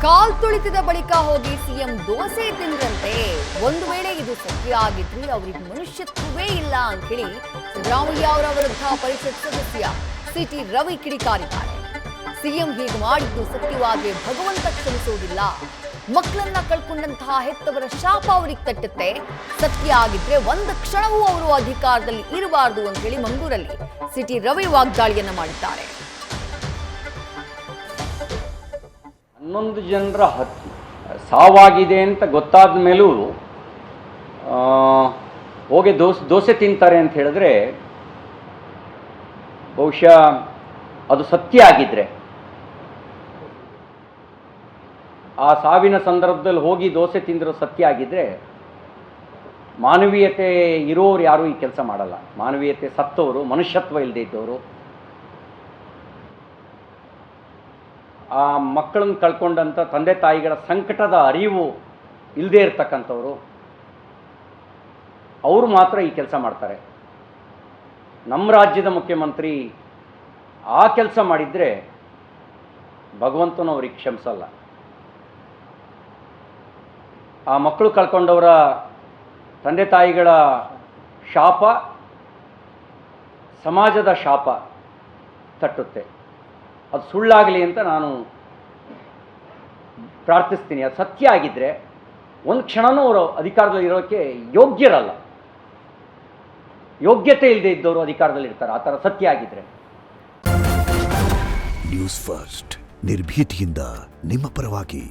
ಕಾಲ್ ತುಳಿತದ ಬಳಿಕ ಹೋಗಿ ಸಿಎಂ ದೋಸೆ ತಿಂದ್ರಂತೆ. ಒಂದು ವೇಳೆ ಇದು ಸತ್ಯ ಆಗಿದ್ರೆ ಅವರಿಗೆ ಮನುಷ್ಯತ್ವವೇ ಇಲ್ಲ ಅಂತ ಹೇಳಿ ಸಿದ್ದರಾಮಯ್ಯ ಅವರ ವಿರುದ್ಧ ಪರಿಷತ್ ಸದಸ್ಯ ಸಿಟಿ ರವಿ ಕಿಡಿಕಾರಿದ್ದಾರೆ. ಸಿಎಂ ಹೀಗೆ ಮಾಡಿದ್ದು ಸತ್ಯವಾದ್ರೆ ಭಗವಂತ ಕ್ಷಮಿಸುವುದಿಲ್ಲ. ಮಕ್ಕಳನ್ನ ಕಳ್ಕೊಂಡಂತಹ ಹೆತ್ತವರ ಶಾಪ ಅವರಿಗೆ ತಟ್ಟುತ್ತೆ. ಸತ್ಯ ಆಗಿದ್ರೆ ಒಂದು ಕ್ಷಣವೂ ಅವರು ಅಧಿಕಾರದಲ್ಲಿ ಇರಬಾರದು ಅಂತ ಹೇಳಿ ಮಂಗಳೂರಲ್ಲಿ ಸಿಟಿ ರವಿ ವಾಗ್ದಾಳಿಯನ್ನ ಮಾಡಿದ್ದಾರೆ. 11 ಜನರ ಸಾವಾಗಿದೆ ಅಂತ ಗೊತ್ತಾದ ಮೇಲೂ ಹೋಗಿ ದೋಸೆ ತಿಂತಾರೆ ಅಂತ ಹೇಳಿದ್ರೆ ಬಹುಶಃ ಅದು ಸತ್ಯ ಆಗಿದ್ರೆ, ಆ ಸಾವಿನ ಸಂದರ್ಭದಲ್ಲಿ ಹೋಗಿ ದೋಸೆ ತಿಂದಿರೋ ಸತ್ಯ ಆಗಿದ್ರೆ, ಮಾನವೀಯತೆ ಇರೋರು ಯಾರೂ ಈ ಕೆಲಸ ಮಾಡಲ್ಲ. ಮಾನವೀಯತೆ ಸತ್ತವರು, ಮನುಷ್ಯತ್ವ ಇಲ್ಲದೆ ಇದ್ದವರು, ಆ ಮಕ್ಕಳನ್ನು ಕಳ್ಕೊಂಡಂಥ ತಂದೆ ತಾಯಿಗಳ ಸಂಕಟದ ಅರಿವು ಇಲ್ಲದೆ ಇರ್ತಕ್ಕಂಥವ್ರು, ಅವರು ಮಾತ್ರ ಈ ಕೆಲಸ ಮಾಡ್ತಾರೆ. ನಮ್ಮ ರಾಜ್ಯದ ಮುಖ್ಯಮಂತ್ರಿ ಆ ಕೆಲಸ ಮಾಡಿದರೆ ಭಗವಂತನು ಅವ್ರಿಗೆ ಕ್ಷಮಿಸಲ್ಲ. ಆ ಮಕ್ಕಳು ಕಳ್ಕೊಂಡವರ ತಂದೆ ತಾಯಿಗಳ ಶಾಪ ಸಮಾಜದ ಶಾಪ ತಟ್ಟುತ್ತೆ. ಅದು ಸುಳ್ಳಾಗಲಿ ಅಂತ ನಾನು ಪ್ರಾರ್ಥಿಸ್ತೀನಿ. ಅದು ಸತ್ಯ ಆಗಿದ್ದರೆ ಒಂದು ಕ್ಷಣನೂ ಅವರು ಅಧಿಕಾರದಲ್ಲಿ ಇರೋಕ್ಕೆ ಯೋಗ್ಯರಲ್ಲ. ಯೋಗ್ಯತೆ ಇಲ್ಲದೆ ಇದ್ದವರು ಅಧಿಕಾರದಲ್ಲಿ ಇರ್ತಾರೆ, ಆ ಥರ ಸತ್ಯ ಆಗಿದ್ದರೆ. ನ್ಯೂಸ್ ಫಸ್ಟ್ ನಿರ್ಭೀತಿಯಿಂದ ನಿಮ್ಮ ಪರವಾಗಿ.